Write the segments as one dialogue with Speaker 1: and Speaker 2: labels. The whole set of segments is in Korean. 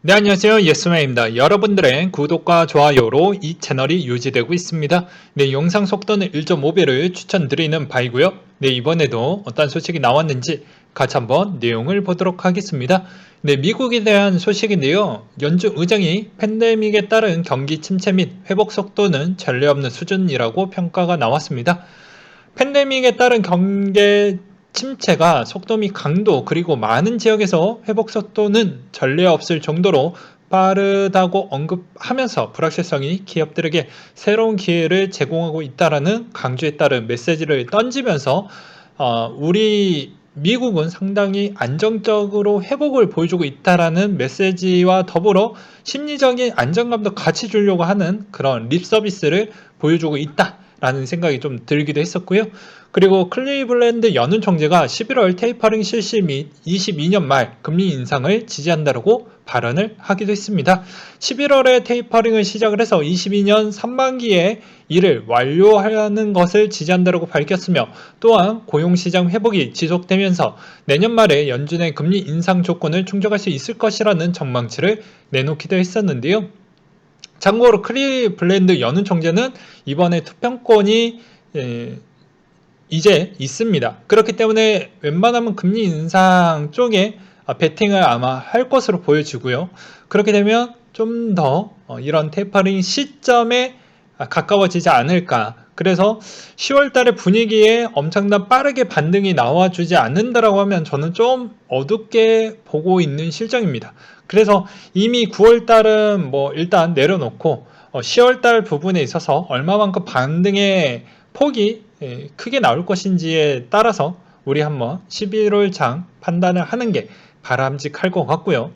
Speaker 1: 네, 안녕하세요. 예스맨입니다. 여러분들의 구독과 좋아요로 이 채널이 유지되고 있습니다. 네, 영상 속도는 1.5배를 추천드리는 바이고요. 네, 이번에도 어떤 소식이 나왔는지 같이 한번 내용을 보도록 하겠습니다. 네, 미국에 대한 소식인데요. 연준 의장이 팬데믹에 따른 경기 침체 및 회복 속도는 전례 없는 수준이라고 평가가 나왔습니다. 팬데믹에 따른 경제 침체가 속도 및 강도 그리고 많은 지역에서 회복 속도는 전례 없을 정도로 빠르다고 언급하면서 불확실성이 기업들에게 새로운 기회를 제공하고 있다라는 강조에 따른 메시지를 던지면서 우리 미국은 상당히 안정적으로 회복을 보여주고 있다라는 메시지와 더불어 심리적인 안정감도 같이 주려고 하는 그런 립 서비스를 보여주고 있다라는 생각이 좀 들기도 했었고요. 그리고 클리블랜드 연은 총재가 11월 테이퍼링 실시 및 22년 말 금리 인상을 지지한다고 발언을 하기도 했습니다. 11월에 테이퍼링을 시작을 해서 22년 상반기에 이를 완료하는 것을 지지한다고 밝혔으며 또한 고용시장 회복이 지속되면서 내년 말에 연준의 금리 인상 조건을 충족할 수 있을 것이라는 전망치를 내놓기도 했었는데요. 참고로 클리블랜드 연은 총재는 이번에 투표권이 이제 있습니다. 그렇기 때문에 웬만하면 금리 인상 쪽에 베팅을 아마 할 것으로 보여지고요. 그렇게 되면 좀 더 이런 테이퍼링 시점에 가까워지지 않을까. 그래서 10월 달의 분위기에 엄청난 빠르게 반등이 나와주지 않는다라고 하면 저는 좀 어둡게 보고 있는 실정입니다. 그래서 이미 9월 달은 뭐 일단 내려놓고 10월 달 부분에 있어서 얼마만큼 반등의 폭이 크게 나올 것인지에 따라서 우리 한번 11월 장 판단을 하는 게 바람직할 것 같고요.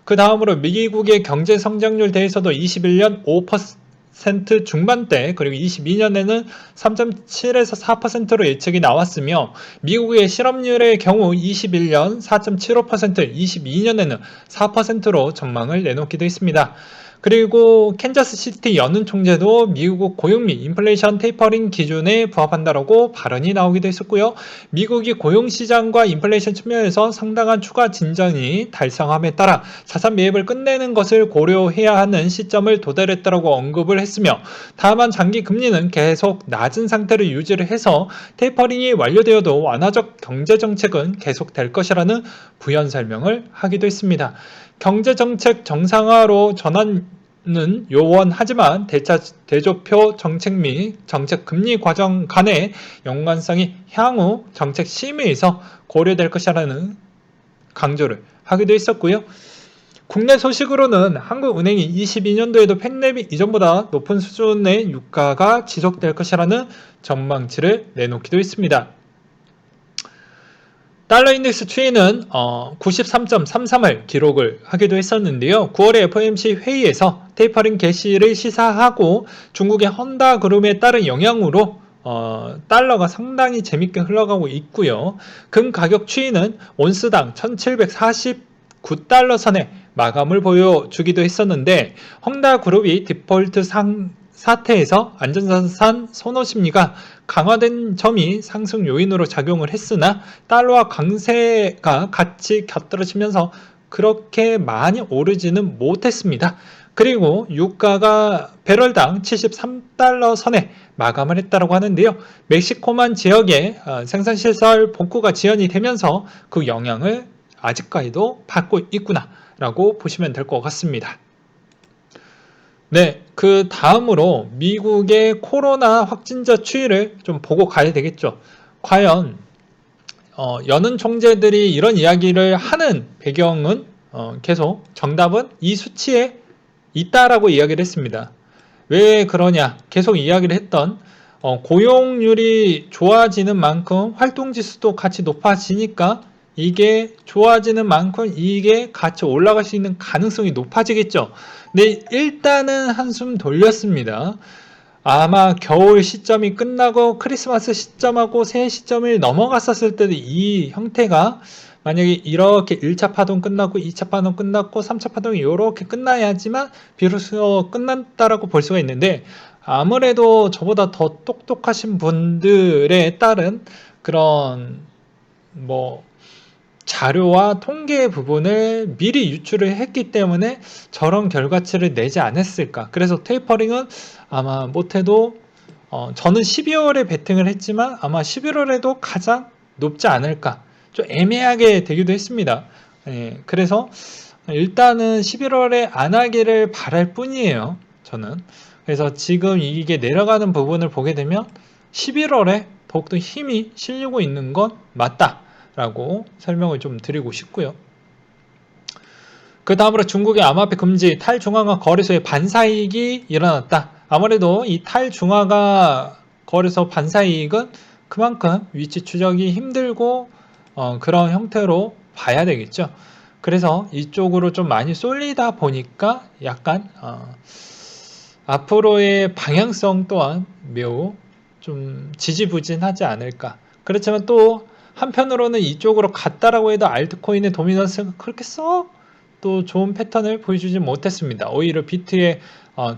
Speaker 1: 그 다음으로 미국의 경제 성장률 대해서도 21년 5% 중반대 그리고 22년에는 3.7에서 4%로 예측이 나왔으며 미국의 실업률의 경우 21년 4.75%, 22년에는 4%로 전망을 내놓기도 했습니다. 그리고 캔자스시티 연은 총재도 미국 고용 및 인플레이션 테이퍼링 기준에 부합한다라고 발언이 나오기도 했었고요. 미국이 고용시장과 인플레이션 측면에서 상당한 추가 진전이 달성함에 따라 자산 매입을 끝내는 것을 고려해야 하는 시점을 도달했다라고 언급을 했으며 다만 장기 금리는 계속 낮은 상태를 유지를 해서 테이퍼링이 완료되어도 완화적 경제정책은 계속될 것이라는 부연 설명을 하기도 했습니다. 경제정책 정상화로 전환은 요원하지만 대조표 정책 및 정책 금리 과정 간의 연관성이 향후 정책 심의에서 고려될 것이라는 강조를 하기도 했었고요. 국내 소식으로는 한국은행이 22년도에도 팬데믹 이전보다 높은 수준의 유가가 지속될 것이라는 전망치를 내놓기도 했습니다. 달러 인덱스 추이는 93.33을 기록을 하기도 했었는데요. 9월에 FOMC 회의에서 테이퍼링 개시를 시사하고 중국의 헌다 그룹에 따른 영향으로 달러가 상당히 재밌게 흘러가고 있고요. 금 가격 추이는 온스당 1749달러 선에 마감을 보여주기도 했었는데 헝다 그룹이 디폴트 사태에서 안전자산 선호 심리가 강화된 점이 상승 요인으로 작용을 했으나 달러와 강세가 같이 곁들여지면서 그렇게 많이 오르지는 못했습니다. 그리고 유가가 배럴당 73달러 선에 마감을 했다고 하는데요. 멕시코만 지역에 생산시설 복구가 지연이 되면서 그 영향을 아직까지도 받고 있구나라고 보시면 될 것 같습니다. 네, 그 다음으로 미국의 코로나 확진자 추이를 좀 보고 가야 되겠죠. 과연 여는 총재들이 이런 이야기를 하는 배경은 계속 정답은 이 수치에 있다라고 이야기를 했습니다. 왜 그러냐? 계속 이야기를 했던 고용률이 좋아지는 만큼 활동지수도 같이 높아지니까 이게 좋아지는 만큼 이게 같이 올라갈 수 있는 가능성이 높아지겠죠. 네, 일단은 한숨 돌렸습니다. 아마 겨울 시점이 끝나고 크리스마스 시점하고 새해 시점을 넘어갔었을 때도 이 형태가 만약에 이렇게 1차 파동 끝나고 2차 파동 끝났고 3차 파동이 이렇게 끝나야지만 비로소 끝났다라고 볼 수가 있는데 아무래도 저보다 더 똑똑하신 분들에 따른 그런 뭐 자료와 통계 부분을 미리 유출을 했기 때문에 저런 결과치를 내지 않았을까. 그래서 테이퍼링은 아마 못해도 저는 12월에 베팅을 했지만 아마 11월에도 가장 높지 않을까. 좀 애매하게 되기도 했습니다. 예, 그래서 일단은 11월에 안 하기를 바랄 뿐이에요. 저는. 그래서 지금 이게 내려가는 부분을 보게 되면 11월에 더욱더 힘이 실리고 있는 건 맞다라고 설명을 좀 드리고 싶고요. 그 다음으로 중국의 암호화폐 금지 탈중앙화 거래소의 반사이익이 일어났다. 아무래도 이 탈중앙화 거래소 반사이익은 그만큼 위치 추적이 힘들고 그런 형태로 봐야 되겠죠. 그래서 이쪽으로 좀 많이 쏠리다 보니까 약간 앞으로의 방향성 또한 매우 좀 지지부진하지 않을까. 그렇지만 또 한편으로는 이쪽으로 갔다라고 해도 알트코인의 도미넌스가 그렇게 썩 또 좋은 패턴을 보여주지 못했습니다. 오히려 비트의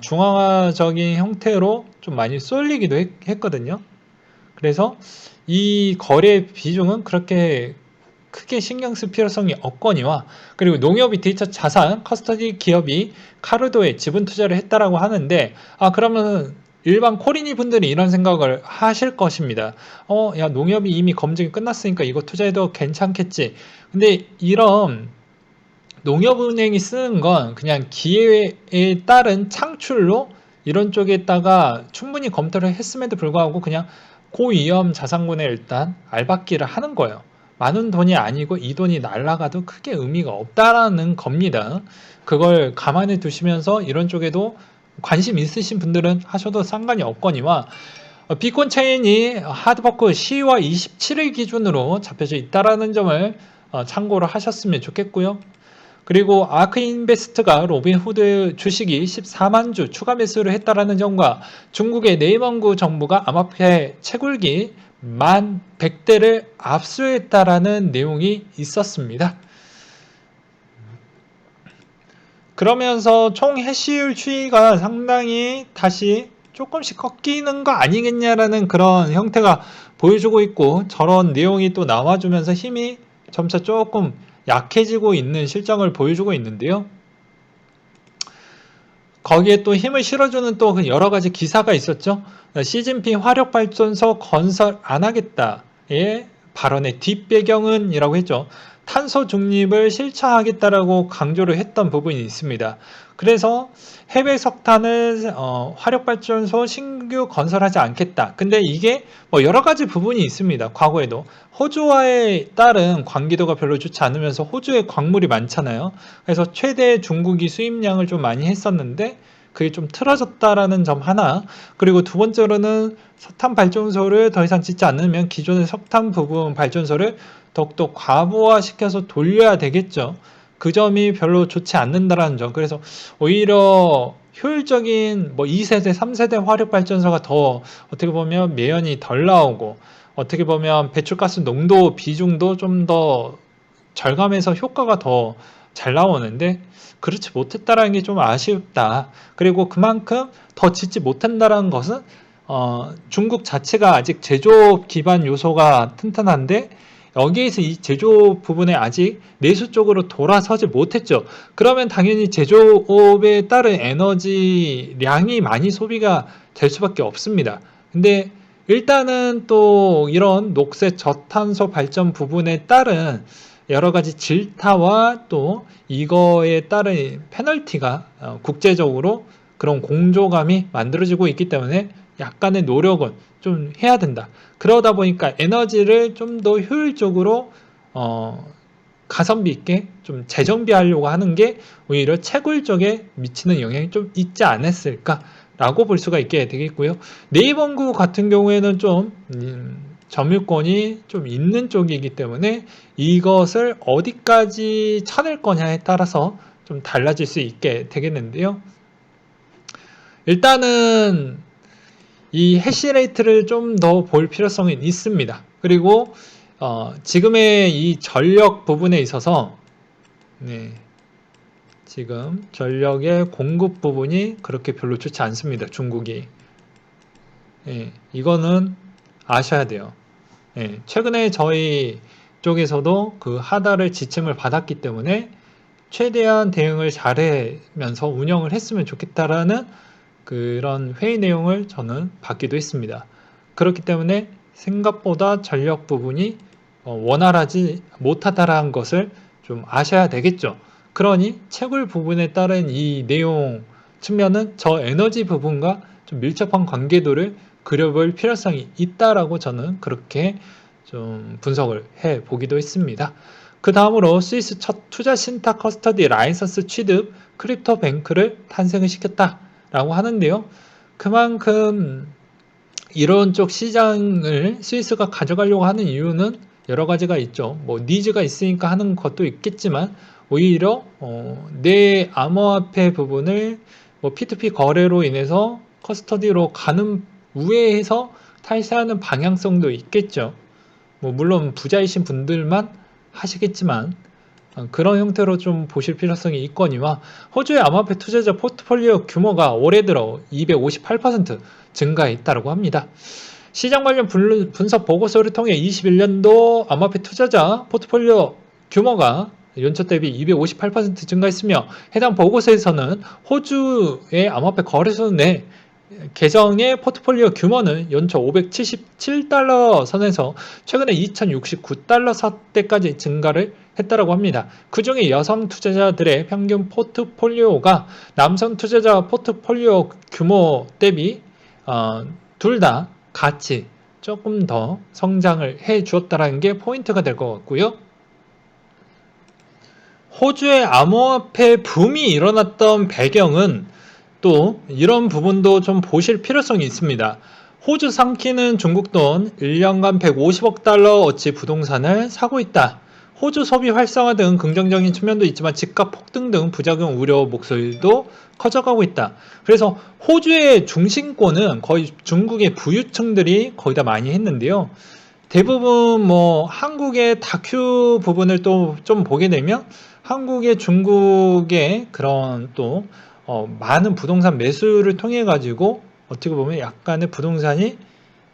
Speaker 1: 중앙화적인 형태로 좀 많이 쏠리기도 했거든요. 그래서 이 거래 비중은 그렇게 크게 신경 쓸 필요성이 없거니와, 그리고 농협이 디지털 자산 커스터디 기업이 카르도에 지분 투자를 했다라고 하는데, 그러면 일반 코리니 분들이 이런 생각을 하실 것입니다. 야, 농협이 이미 검증이 끝났으니까 이거 투자해도 괜찮겠지. 근데 이런 농협은행이 쓰는 건 그냥 기회에 따른 창출로 이런 쪽에다가 충분히 검토를 했음에도 불구하고 그냥 고위험 자산군에 일단 알박기를 하는 거예요. 많은 돈이 아니고 이 돈이 날아가도 크게 의미가 없다라는 겁니다. 그걸 감안해 두시면서 이런 쪽에도 관심 있으신 분들은 하셔도 상관이 없거니와, 비콘 체인이 하드포크 10월 27일 기준으로 잡혀져 있다라는 점을 참고를 하셨으면 좋겠고요. 그리고 아크인베스트가 로빈후드 주식이 14만 주 추가 매수를 했다라는 점과 중국의 네이버구 정부가 암호화폐 채굴기 11,100대를 압수했다라는 내용이 있었습니다. 그러면서 총 해시율 추이가 상당히 다시 조금씩 꺾이는 거 아니겠냐라는 그런 형태가 보여주고 있고, 저런 내용이 또 나와주면서 힘이 점차 조금 약해지고 있는 실정을 보여주고 있는데요. 거기에 또 힘을 실어주는 또 여러 가지 기사가 있었죠. 시진핑 화력발전소 건설 안 하겠다의 발언의 뒷배경은 이라고 했죠. 탄소 중립을 실천하겠다라고 강조를 했던 부분이 있습니다. 그래서 해외 석탄을 화력발전소 신규 건설하지 않겠다. 근데 이게 뭐 여러 가지 부분이 있습니다. 과거에도 호주와의 따른 관계도가 별로 좋지 않으면서 호주에 광물이 많잖아요. 그래서 최대 중국이 수입량을 좀 많이 했었는데 그게 좀 틀어졌다라는 점 하나, 그리고 두 번째로는 석탄 발전소를 더 이상 짓지 않으면 기존의 석탄 부분 발전소를 더욱더 과부하시켜서 돌려야 되겠죠. 그 점이 별로 좋지 않는다라는 점. 그래서 오히려 효율적인 뭐 2세대, 3세대 화력 발전소가 더 어떻게 보면 매연이 덜 나오고, 어떻게 보면 배출가스 농도 비중도 좀 더 절감해서 효과가 더 잘 나오는데 그렇지 못했다라는 게 좀 아쉽다. 그리고 그만큼 더 짓지 못한다라는 것은 중국 자체가 아직 제조업 기반 요소가 튼튼한데 여기에서 이 제조업 부분에 아직 내수 쪽으로 돌아서지 못했죠. 그러면 당연히 제조업에 따른 에너지량이 많이 소비가 될 수밖에 없습니다. 근데 일단은 또 이런 녹색 저탄소 발전 부분에 따른 여러 가지 질타와 또 이거에 따른 페널티가 국제적으로 그런 공조감이 만들어지고 있기 때문에 약간의 노력은 좀 해야 된다. 그러다 보니까 에너지를 좀 더 효율적으로 가성비 있게 좀 재정비하려고 하는 게 오히려 채굴 쪽에 미치는 영향이 좀 있지 않았을까라고 볼 수가 있게 되겠고요. 네이버구 같은 경우에는 좀 점유권이 좀 있는 쪽이기 때문에 이것을 어디까지 쳐낼 거냐에 따라서 좀 달라질 수 있게 되겠는데요. 일단은 이 해시레이트를 좀 더 볼 필요성이 있습니다. 그리고 지금의 이 전력 부분에 있어서 지금 전력의 공급 부분이 그렇게 별로 좋지 않습니다. 중국이. 이거는 아셔야 돼요. 최근에 저희 쪽에서도 그 하달을 지침을 받았기 때문에 최대한 대응을 잘하면서 운영을 했으면 좋겠다라는 그런 회의 내용을 저는 받기도 했습니다. 그렇기 때문에 생각보다 전력 부분이 원활하지 못하다라는 것을 좀 아셔야 되겠죠. 그러니 채굴 부분에 따른 이 내용 측면은 저 에너지 부분과 좀 밀접한 관계도를 그려볼 필요성이 있다라고 저는 그렇게 좀 분석을 해 보기도 했습니다. 그 다음으로 스위스 첫 투자 신탁 커스터디 라이선스 취득 크립토 뱅크를 탄생을 시켰다라고 하는데요. 그만큼 이런 쪽 시장을 스위스가 가져가려고 하는 이유는 여러 가지가 있죠. 뭐 니즈가 있으니까 하는 것도 있겠지만 오히려 내 암호화폐 부분을 뭐 P2P 거래로 인해서 커스터디로 가는 우회해서 탈세하는 방향성도 있겠죠. 뭐 물론 부자이신 분들만 하시겠지만 그런 형태로 좀 보실 필요성이 있거니와 호주의 암호화폐 투자자 포트폴리오 규모가 올해 들어 258% 증가했다고 합니다. 시장 관련 분석 보고서를 통해 21년도 암호화폐 투자자 포트폴리오 규모가 연초 대비 258% 증가했으며 해당 보고서에서는 호주의 암호화폐 거래소 내 계정의 포트폴리오 규모는 연초 577달러 선에서 최근에 2069달러 선대까지 증가를 했다고 합니다. 그 중에 여성 투자자들의 평균 포트폴리오가 남성 투자자 포트폴리오 규모 대비 둘 다 같이 조금 더 성장을 해 주었다는 게 포인트가 될 것 같고요. 호주의 암호화폐 붐이 일어났던 배경은 또 이런 부분도 좀 보실 필요성이 있습니다. 호주 상키는 중국 돈 1년간 150억 달러어치 부동산을 사고 있다. 호주 소비 활성화 등 긍정적인 측면도 있지만 집값 폭등 등 부작용 우려 목소리도 커져가고 있다. 그래서 호주의 중심권은 거의 중국의 부유층들이 거의 다 많이 했는데요. 대부분 뭐 한국의 다큐 부분을 또 좀 보게 되면 한국의 중국의 그런 또 많은 부동산 매수를 통해 가지고 어떻게 보면 약간의 부동산이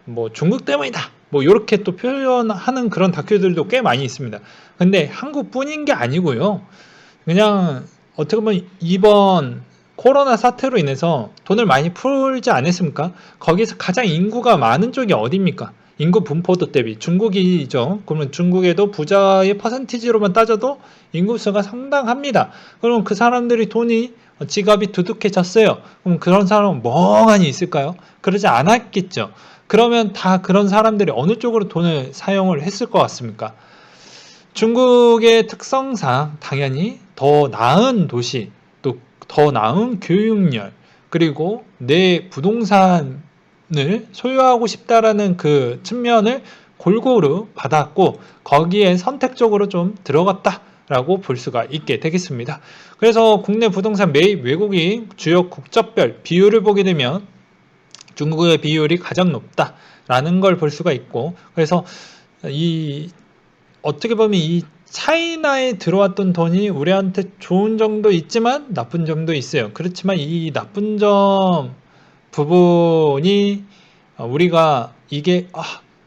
Speaker 1: 뭐 중국 때문이다 뭐 이렇게 또 표현하는 그런 다큐들도 꽤 많이 있습니다. 근데 한국뿐인 게 아니고요. 그냥 어떻게 보면 이번 코로나 사태로 인해서 돈을 많이 풀지 않았습니까? 거기서 가장 인구가 많은 쪽이 어디입니까? 인구 분포도 대비 중국이죠. 그러면 중국에도 부자의 퍼센티지로만 따져도 인구수가 상당합니다. 그럼 그 사람들이 돈이 지갑이 두둑해졌어요. 그럼 그런 사람은 멍하니 있을까요? 그러지 않았겠죠. 그러면 다 그런 사람들이 어느 쪽으로 돈을 사용을 했을 것 같습니까? 중국의 특성상 당연히 더 나은 도시, 또 더 나은 교육열, 그리고 내 부동산을 소유하고 싶다라는 그 측면을 골고루 받았고 거기에 선택적으로 좀 들어갔다라고 볼 수가 있게 되겠습니다. 그래서 국내 부동산 매입 외국인 주요 국적별 비율을 보게 되면 중국의 비율이 가장 높다라는 걸 볼 수가 있고 그래서 이 어떻게 보면 이 차이나에 들어왔던 돈이 우리한테 좋은 점도 있지만 나쁜 점도 있어요. 그렇지만 이 나쁜 점 부분이 우리가 이게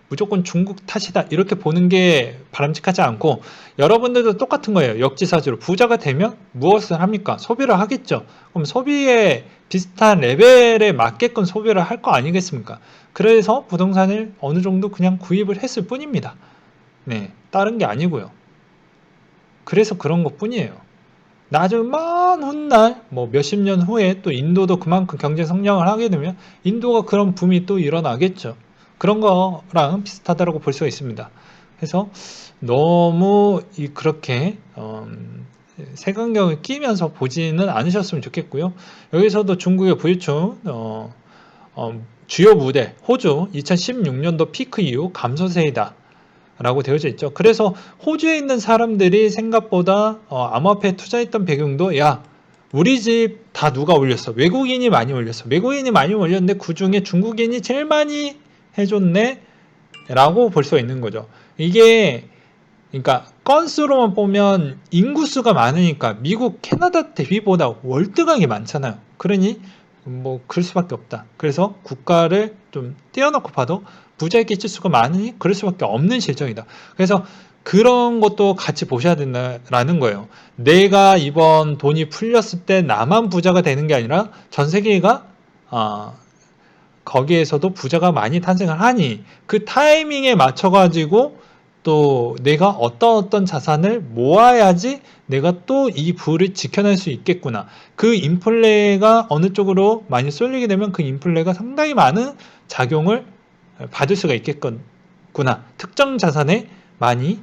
Speaker 1: 무조건 중국 탓이다 이렇게 보는 게 바람직하지 않고 여러분들도 똑같은 거예요. 역지사지로 부자가 되면 무엇을 합니까? 소비를 하겠죠. 그럼 소비에 비슷한 레벨에 맞게끔 소비를 할 거 아니겠습니까? 그래서 부동산을 어느 정도 그냥 구입을 했을 뿐입니다. 네, 다른 게 아니고요. 그래서 그런 것 뿐이에요. 나중에 먼 훗날 뭐 몇십 년 후에 또 인도도 그만큼 경제 성장을 하게 되면 인도가 그런 붐이 또 일어나겠죠. 그런 거랑 비슷하다고 볼 수가 있습니다. 그래서 너무 그렇게 색안경을 끼면서 보지는 않으셨으면 좋겠고요. 여기서도 중국의 부유층 주요 무대 호주 2016년도 피크 이후 감소세이다. 라고 되어져 있죠. 그래서 호주에 있는 사람들이 생각보다 암호화폐에 투자했던 배경도 야 우리 집 다 누가 올렸어? 외국인이 많이 올렸어. 외국인이 많이 올렸는데 그 중에 중국인이 제일 많이 해줬네? 라고 볼 수가 있는 거죠. 이게 그러니까 건수로만 보면 인구수가 많으니까 미국, 캐나다 대비보다 월등하게 많잖아요. 그러니 뭐 그럴 수밖에 없다. 그래서 국가를 좀 떼어놓고 봐도 부자의 끼칠 수가 많으니 그럴 수밖에 없는 실정이다. 그래서 그런 것도 같이 보셔야 된다라는 거예요. 내가 이번 돈이 풀렸을 때 나만 부자가 되는 게 아니라 전 세계가 거기에서도 부자가 많이 탄생을 하니 그 타이밍에 맞춰가지고 또 내가 어떤 자산을 모아야지 내가 또 이 부를 지켜낼 수 있겠구나. 그 인플레가 어느 쪽으로 많이 쏠리게 되면 그 인플레가 상당히 많은 작용을 받을 수가 있겠구나. 특정 자산에 많이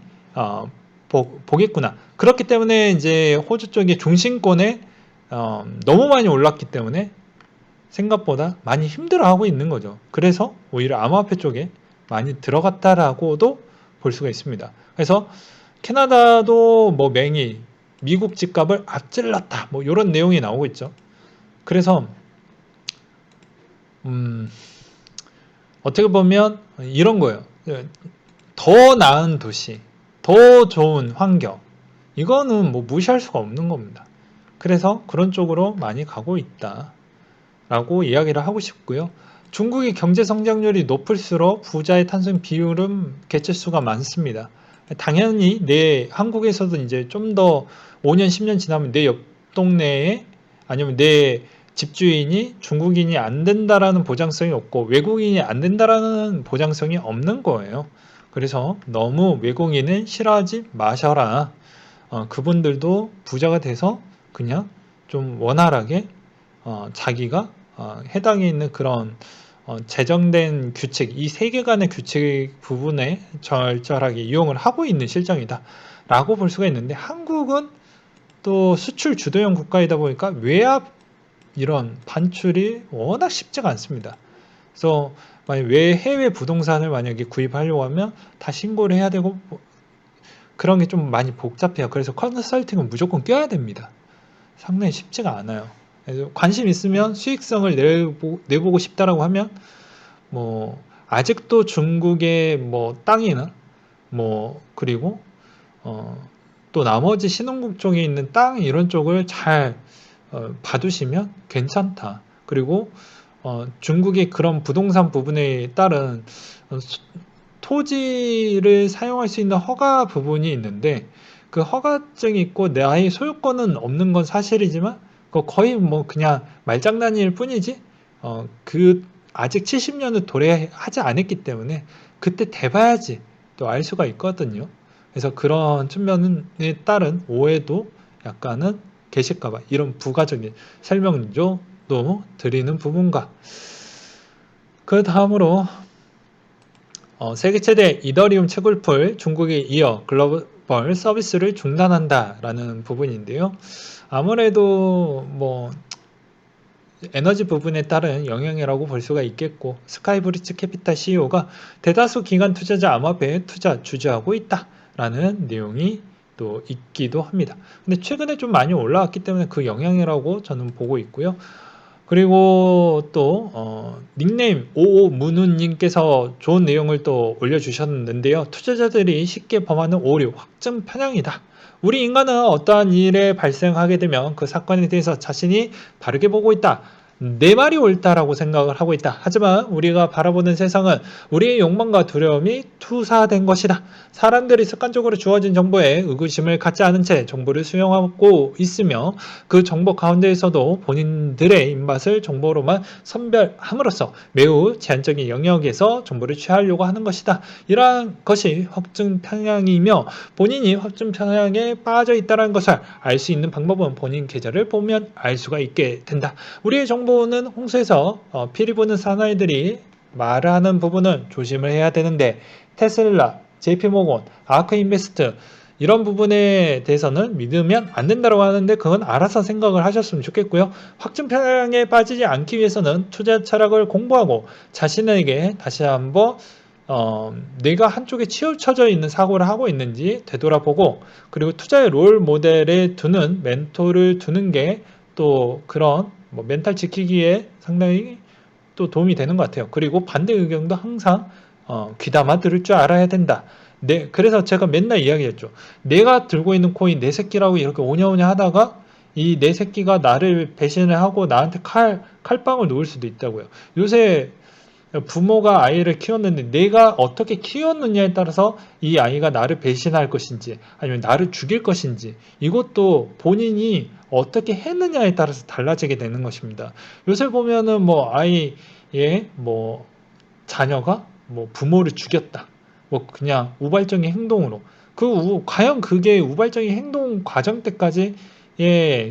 Speaker 1: 보겠구나. 그렇기 때문에 이제 호주 쪽의 중심권에 너무 많이 올랐기 때문에 생각보다 많이 힘들어하고 있는 거죠. 그래서 오히려 암호화폐 쪽에 많이 들어갔다라고도 볼 수가 있습니다. 그래서 캐나다도 뭐 맹이 미국 집값을 앞질렀다 뭐 이런 내용이 나오고 있죠. 그래서 어떻게 보면 이런 거예요. 더 나은 도시, 더 좋은 환경, 이거는 뭐 무시할 수가 없는 겁니다. 그래서 그런 쪽으로 많이 가고 있다 라고 이야기를 하고 싶고요. 중국의 경제 성장률이 높을수록 부자의 탄생 비율은 개체수가 많습니다. 당연히 한국에서도 이제 좀 더 5년, 10년 지나면 내 옆 동네에 아니면 내 집주인이 중국인이 안 된다라는 보장성이 없고 외국인이 안 된다라는 보장성이 없는 거예요. 그래서 너무 외국인은 싫어하지 마셔라. 그분들도 부자가 돼서 그냥 좀 원활하게 자기가 해당에 있는 그런 제정된 규칙, 이 세계관의 규칙 부분에 절절하게 이용을 하고 있는 실정이다 라고 볼 수가 있는데, 한국은 또 수출 주도형 국가이다 보니까 외압 이런 반출이 워낙 쉽지가 않습니다. 그래서 만약 해외 부동산을 만약에 구입하려고 하면 다 신고를 해야 되고 그런 게 좀 많이 복잡해요. 그래서 컨설팅은 무조건 껴야 됩니다. 상당히 쉽지가 않아요. 그래서 관심 있으면 수익성을 내보고 싶다라고 하면 뭐 아직도 중국의 뭐 땅이나 뭐 그리고 또 나머지 신흥국 쪽에 있는 땅 이런 쪽을 잘 봐두시면 괜찮다. 그리고 중국의 그런 부동산 부분에 따른 토지를 사용할 수 있는 허가 부분이 있는데 그 허가증이 있고 나의 소유권은 없는 건 사실이지만 거의 뭐 그냥 말장난일 뿐이지 그 아직 70년을 도래하지 않았기 때문에 그때 돼봐야지 또 알 수가 있거든요. 그래서 그런 측면에 따른 오해도 약간은 계실까봐 이런 부가적인 설명도 드리는 부분과 그 다음으로 세계 최대 이더리움 채굴풀 중국에 이어 글로벌 서비스를 중단한다라는 부분인데요. 아무래도 뭐 에너지 부분에 따른 영향이라고 볼 수가 있겠고, 스카이브리츠 캐피탈 CEO가 대다수 기관 투자자 암호화폐에 투자 주저하고 있다라는 내용이 또 있기도 합니다. 근데 최근에 좀 많이 올라왔기 때문에 그 영향이라고 저는 보고 있고요. 그리고 또 닉네임 오오문우님께서 좋은 내용을 또 올려주셨는데요. 투자자들이 쉽게 범하는 오류, 확증 편향이다. 우리 인간은 어떠한 일에 발생하게 되면 그 사건에 대해서 자신이 바르게 보고 있다. 내 말이 옳다라고 생각을 하고 있다. 하지만 우리가 바라보는 세상은 우리의 욕망과 두려움이 투사된 것이다. 사람들이 습관적으로 주어진 정보에 의구심을 갖지 않은 채 정보를 수용하고 있으며 그 정보 가운데에서도 본인들의 입맛을 정보로만 선별함으로써 매우 제한적인 영역에서 정보를 취하려고 하는 것이다. 이러한 것이 확증 편향이며 본인이 확증 편향에 빠져 있다는 것을 알 수 있는 방법은 본인 계좌를 보면 알 수가 있게 된다. 우리의 정보는 홍수에서 피리 부는 사나이들이 말하는 부분은 조심을 해야 되는데 테슬라, JP모건, 아크인베스트 이런 부분에 대해서는 믿으면 안 된다고 하는데 그건 알아서 생각을 하셨으면 좋겠고요. 확증 편향에 빠지지 않기 위해서는 투자 철학을 공부하고 자신에게 다시 한번 내가 한쪽에 치우쳐져 있는 사고를 하고 있는지 되돌아보고, 그리고 투자의 롤 모델에 두는 멘토를 두는 게 또 그런 뭐 멘탈 지키기에 상당히 또 도움이 되는 것 같아요. 그리고 반대 의견도 항상 귀담아 들을 줄 알아야 된다. 그래서 제가 맨날 이야기했죠. 내가 들고 있는 코인 내 새끼라고 이렇게 오냐오냐 하다가 이 내 새끼가 나를 배신을 하고 나한테 칼빵을 놓을 수도 있다고요. 요새 부모가 아이를 키웠는데 내가 어떻게 키웠느냐에 따라서 이 아이가 나를 배신할 것인지 아니면 나를 죽일 것인지 이것도 본인이 어떻게 했느냐에 따라서 달라지게 되는 것입니다. 요새 보면은 뭐 아이의 뭐 자녀가 뭐 부모를 죽였다. 뭐 그냥 우발적인 행동으로 과연 그게 우발적인 행동 과정 때까지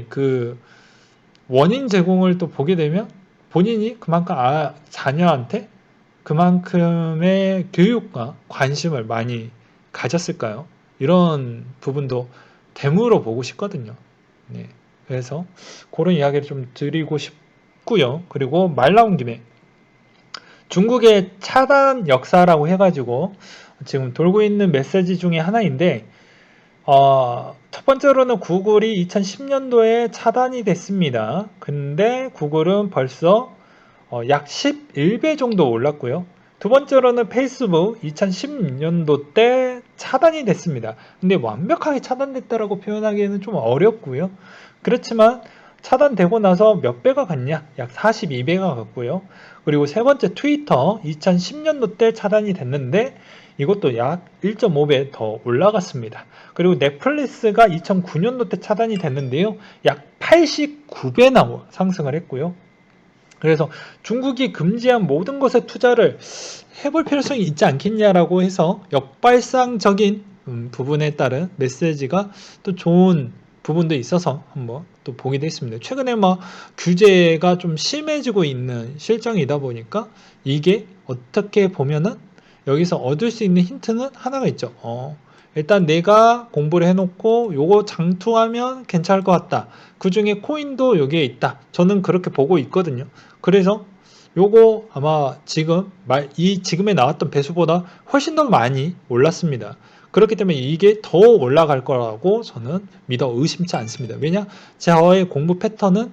Speaker 1: 그 원인 제공을 또 보게 되면 본인이 그만큼 자녀한테 그만큼의 교육과 관심을 많이 가졌을까요? 이런 부분도 대무로 보고 싶거든요. 네. 그래서 그런 이야기를 좀 드리고 싶고요. 그리고 말 나온 김에 중국의 차단 역사라고 해가지고 지금 돌고 있는 메시지 중에 하나인데 첫 번째로는 구글이 2010년도에 차단이 됐습니다. 근데 구글은 벌써 약 11배 정도 올랐고요. 두 번째로는 페이스북 2016년도 때 차단이 됐습니다. 근데 완벽하게 차단됐다라고 표현하기에는 좀 어렵고요. 그렇지만 차단되고 나서 몇 배가 갔냐? 약 42배가 갔고요. 그리고 세 번째 트위터 2010년도 때 차단이 됐는데 이것도 약 1.5배 더 올라갔습니다. 그리고 넷플릭스가 2009년도 때 차단이 됐는데요. 약 89배나 상승을 했고요. 그래서 중국이 금지한 모든 것에 투자를 해볼 필요성이 있지 않겠냐라고 해서 역발상적인 부분에 따른 메시지가 또 좋은 부분도 있어서 한번 또 보기도 했습니다. 최근에 막 규제가 좀 심해지고 있는 실정이다 보니까 이게 어떻게 보면은 여기서 얻을 수 있는 힌트는 하나가 있죠. 일단 내가 공부를 해놓고 요거 장투하면 괜찮을 것 같다. 그 중에 코인도 여기에 있다. 저는 그렇게 보고 있거든요. 그래서 요거 아마 지금에 나왔던 배수보다 훨씬 더 많이 올랐습니다. 그렇기 때문에 이게 더 올라갈 거라고 저는 믿어 의심치 않습니다. 왜냐? 저의 공부 패턴은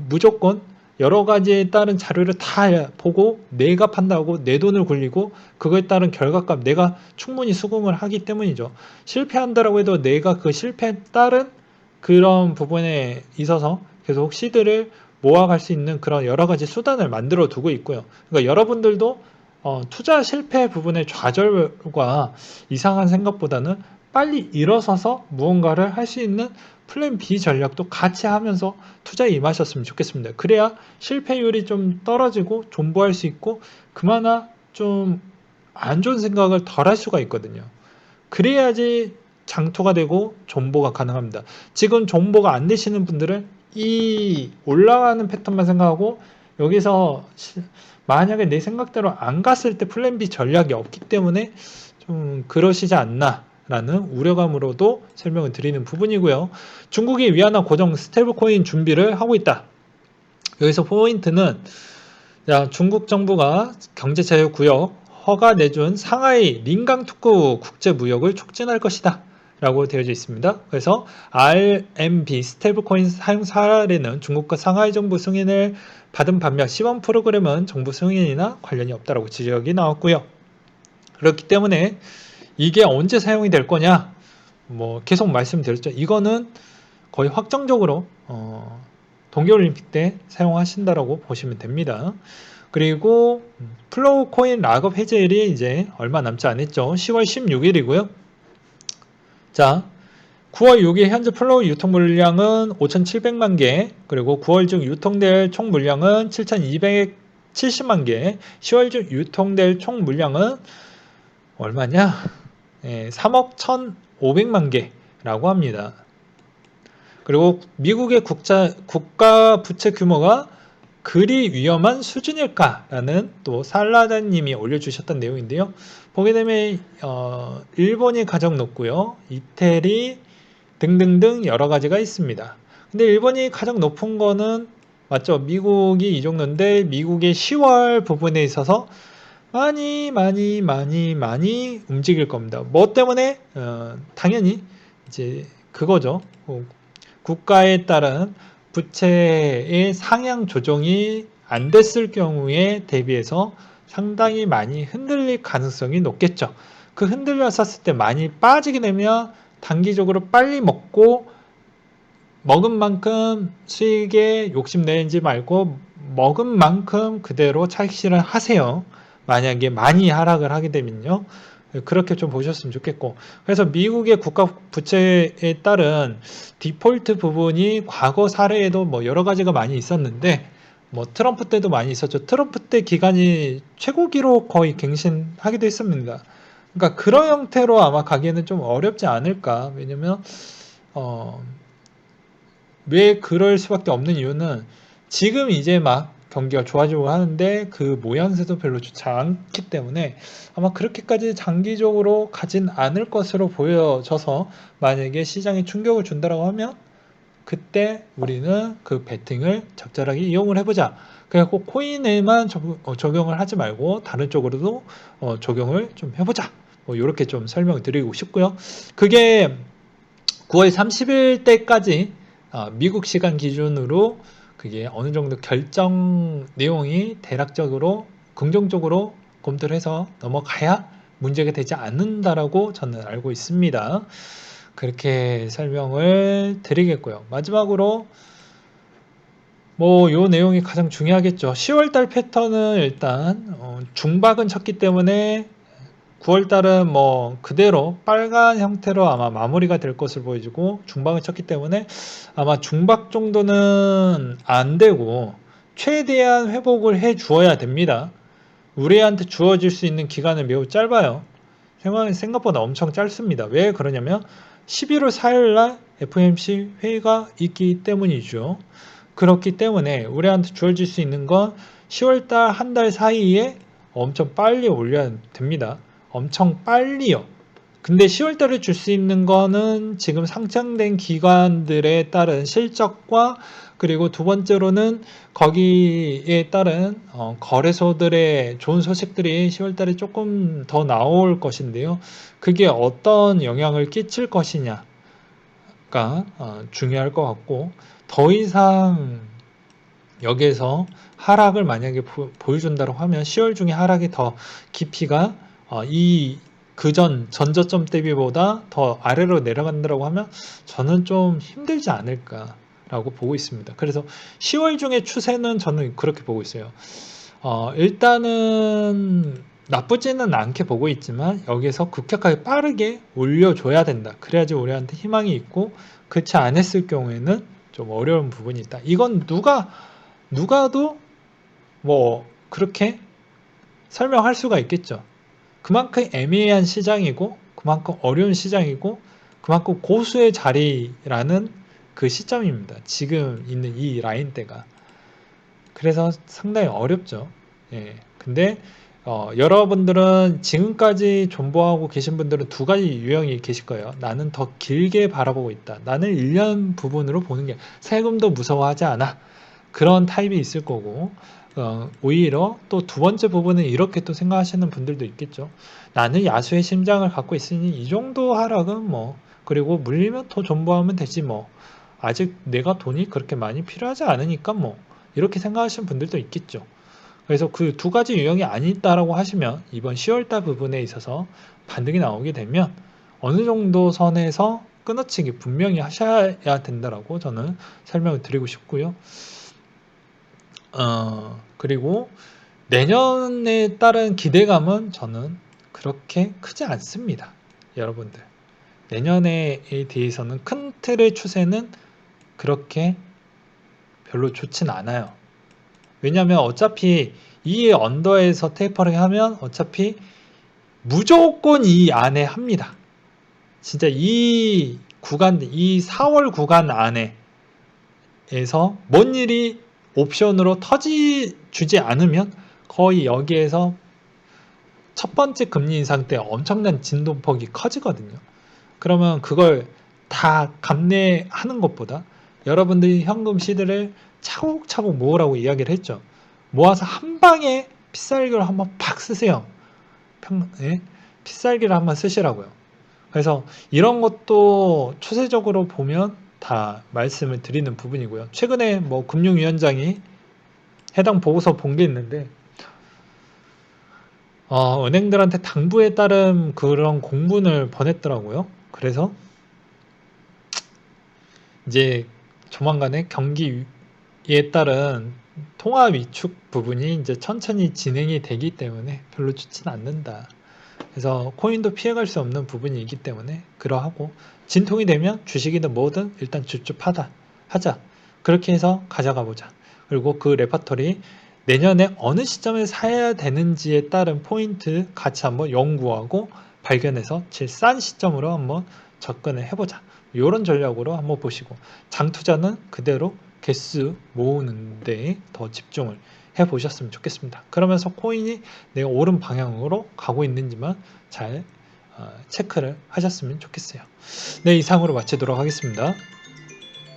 Speaker 1: 무조건 여러 가지에 따른 자료를 다 보고 내가 판단하고 내 돈을 굴리고 그거에 따른 결과값 내가 충분히 수긍을 하기 때문이죠. 실패한다라고 해도 내가 그 실패에 따른 그런 부분에 있어서 계속 시드를 모아갈 수 있는 그런 여러 가지 수단을 만들어 두고 있고요. 그러니까 여러분들도 투자 실패 부분의 좌절과 이상한 생각보다는 빨리 일어서서 무언가를 할 수 있는 플랜 B 전략도 같이 하면서 투자에 임하셨으면 좋겠습니다. 그래야 실패율이 좀 떨어지고 존버할 수 있고 그나마 좀 안 좋은 생각을 덜 할 수가 있거든요. 그래야지 장토가 되고 존버가 가능합니다. 지금 존버가 안 되시는 분들은 이 올라가는 패턴만 생각하고 여기서 만약에 내 생각대로 안 갔을 때 플랜 B 전략이 없기 때문에 좀 그러시지 않나 라는 우려감으로도 설명을 드리는 부분이고요. 중국이 위안화 고정 스테이블 코인 준비를 하고 있다. 여기서 포인트는 중국 정부가 경제자유구역 허가 내준 상하이 링강특구 국제무역을 촉진할 것이다 라고 되어져 있습니다. 그래서 RMB 스테이블코인 사용 사례는 중국과 상하이 정부 승인을 받은 반면 시범 프로그램은 정부 승인이나 관련이 없다라고 지적이 나왔고요. 그렇기 때문에 이게 언제 사용이 될 거냐? 계속 말씀드렸죠. 이거는 거의 확정적으로 동계올림픽 때 사용하신다라고 보시면 됩니다. 그리고 플로우 코인 락업 해제일이 이제 얼마 남지 않았죠. 10월 16일이고요. 자, 9월 6일 현재 플로우 유통 물량은 5,700만 개, 그리고 9월 중 유통될 총 물량은 7,270만 개, 10월 중 유통될 총 물량은 얼마냐? 3억 1,500만 개라고 합니다. 그리고 미국의 국가 부채 규모가 그리 위험한 수준일까라는 또 살라다님이 올려주셨던 내용인데요. 보게 되면 일본이 가장 높고요. 이태리 등등등 여러 가지가 있습니다. 근데 일본이 가장 높은 거는 맞죠? 미국이 이 정도인데 미국의 10월 부분에 있어서 많이 움직일 겁니다. 뭐 때문에? 당연히 이제 그거죠. 국가에 따른 부채의 상향 조정이 안 됐을 경우에 대비해서 상당히 많이 흔들릴 가능성이 높겠죠. 그 흔들렸었을 때 많이 빠지게 되면 단기적으로 빨리 먹고 먹은 만큼 수익에 욕심내지 말고 먹은 만큼 그대로 차익 실현하세요. 만약에 많이 하락을 하게 되면요. 그렇게 좀 보셨으면 좋겠고. 그래서 미국의 국가 부채에 따른 디폴트 부분이 과거 사례에도 뭐 여러 가지가 많이 있었는데, 뭐 트럼프 때도 많이 있었죠. 트럼프 때 기간이 최고 기록 거의 갱신하기도 했습니다. 그러니까 그런 형태로 아마 가기에는 좀 어렵지 않을까. 왜냐면 왜 그럴 수밖에 없는 이유는 지금 이제 막 경기가 좋아지고 하는데 그 모양새도 별로 좋지 않기 때문에 아마 그렇게까지 장기적으로 가진 않을 것으로 보여져서, 만약에 시장에 충격을 준다라고 하면 그때 우리는 그 베팅을 적절하게 이용을 해보자. 그냥 꼭 코인에만 적용을 하지 말고 다른 쪽으로도 적용을 좀 해보자. 뭐 이렇게 좀 설명을 드리고 싶고요. 그게 9월 30일 때까지 미국 시간 기준으로 그게 어느 정도 결정 내용이 대략적으로 긍정적으로 검토를 해서 넘어가야 문제가 되지 않는다라고 저는 알고 있습니다. 그렇게 설명을 드리겠고요. 마지막으로 뭐 요 내용이 가장 중요하겠죠. 10월달 패턴은 일단 중박은 쳤기 때문에 9월달은 뭐 그대로 빨간 형태로 아마 마무리가 될 것으로 보여지고, 중박을 쳤기 때문에 아마 중박 정도는 안 되고 최대한 회복을 해 주어야 됩니다. 우리한테 주어질 수 있는 기간은 매우 짧아요. 생각보다 엄청 짧습니다. 왜 그러냐면 11월 4일 날 FOMC 회의가 있기 때문이죠. 그렇기 때문에 우리한테 주어질 수 있는 건 10월달 한 달 사이에 엄청 빨리 올려야 됩니다. 엄청 빨리요. 근데 10월달에 줄 수 있는 거는 지금 상장된 기관들에 따른 실적과, 그리고 두 번째로는 거기에 따른 거래소들의 좋은 소식들이 10월달에 조금 더 나올 것인데요. 그게 어떤 영향을 끼칠 것이냐가 중요할 것 같고, 더 이상 여기에서 하락을 만약에 보여준다고 하면 10월 중에 하락이 더 깊이가 이 그전 전저점 대비보다 더 아래로 내려간다고 하면 저는 좀 힘들지 않을까라고 보고 있습니다. 그래서 10월 중에 추세는 저는 그렇게 보고 있어요. 일단은 나쁘지는 않게 보고 있지만 여기서 급격하게 빠르게 올려줘야 된다. 그래야지 우리한테 희망이 있고, 그렇지 않았을 경우에는 좀 어려운 부분이 있다. 이건 누가도 뭐 그렇게 설명할 수가 있겠죠. 그만큼 애매한 시장이고, 그만큼 어려운 시장이고, 그만큼 고수의 자리라는 그 시점입니다. 지금 있는 이 라인대가. 그래서 상당히 어렵죠. 예. 근데 여러분들은 지금까지 존버하고 계신 분들은 두 가지 유형이 계실 거예요. 나는 더 길게 바라보고 있다. 나는 1년 부분으로 보는 게 세금도 무서워하지 않아. 그런 타입이 있을 거고, 오히려 또 두 번째 부분은 이렇게 또 생각하시는 분들도 있겠죠. 나는 야수의 심장을 갖고 있으니 이 정도 하락은 뭐, 그리고 물리면 더 존버하면 되지 뭐, 아직 내가 돈이 그렇게 많이 필요하지 않으니까 뭐, 이렇게 생각하시는 분들도 있겠죠. 그래서 그 두 가지 유형이 아니다라고 하시면 이번 10월달 부분에 있어서 반등이 나오게 되면 어느 정도 선에서 끊어치기 분명히 하셔야 된다라고 저는 설명을 드리고 싶고요. 그리고 내년에 따른 기대감은 저는 그렇게 크지 않습니다. 여러분들. 내년에 대해서는 큰 틀의 추세는 그렇게 별로 좋진 않아요. 왜냐하면 어차피 이 언더에서 테이퍼링 하면 어차피 무조건 이 안에 합니다. 진짜 이 구간, 이 4월 구간 안에서 뭔 일이 옵션으로 터지지 않으면 거의 여기에서 첫 번째 금리 인상 때 엄청난 진동폭이 커지거든요. 그러면 그걸 다 감내하는 것보다 여러분들이 현금 시드를 차곡차곡 모으라고 이야기를 했죠. 모아서 한 방에 필살기를 한번 팍 쓰세요. 필살기를 한번 쓰시라고요. 그래서 이런 것도 추세적으로 보면 다 말씀을 드리는 부분이고요. 최근에 뭐 금융위원장이 해당 보고서 본 게 있는데, 은행들한테 당부에 따른 그런 공문을 보냈더라고요. 그래서 이제 조만간에 경기에 따른 통화 위축 부분이 이제 천천히 진행이 되기 때문에 별로 좋지는 않는다. 그래서 코인도 피해갈 수 없는 부분이 있기 때문에 그러하고 진통이 되면 주식이든 뭐든 일단 줍줍하다 하자. 그렇게 해서 가져가 보자. 그리고 그 레퍼토리 내년에 어느 시점에 사야 되는지에 따른 포인트 같이 한번 연구하고 발견해서 제일 싼 시점으로 한번 접근을 해보자. 이런 전략으로 한번 보시고 장 투자는 그대로 개수 모으는데 더 집중을 해보셨으면 좋겠습니다. 그러면서 코인이 내가 옳은 방향으로 가고 있는지만 잘 체크를 하셨으면 좋겠어요. 네, 이상으로 마치도록 하겠습니다.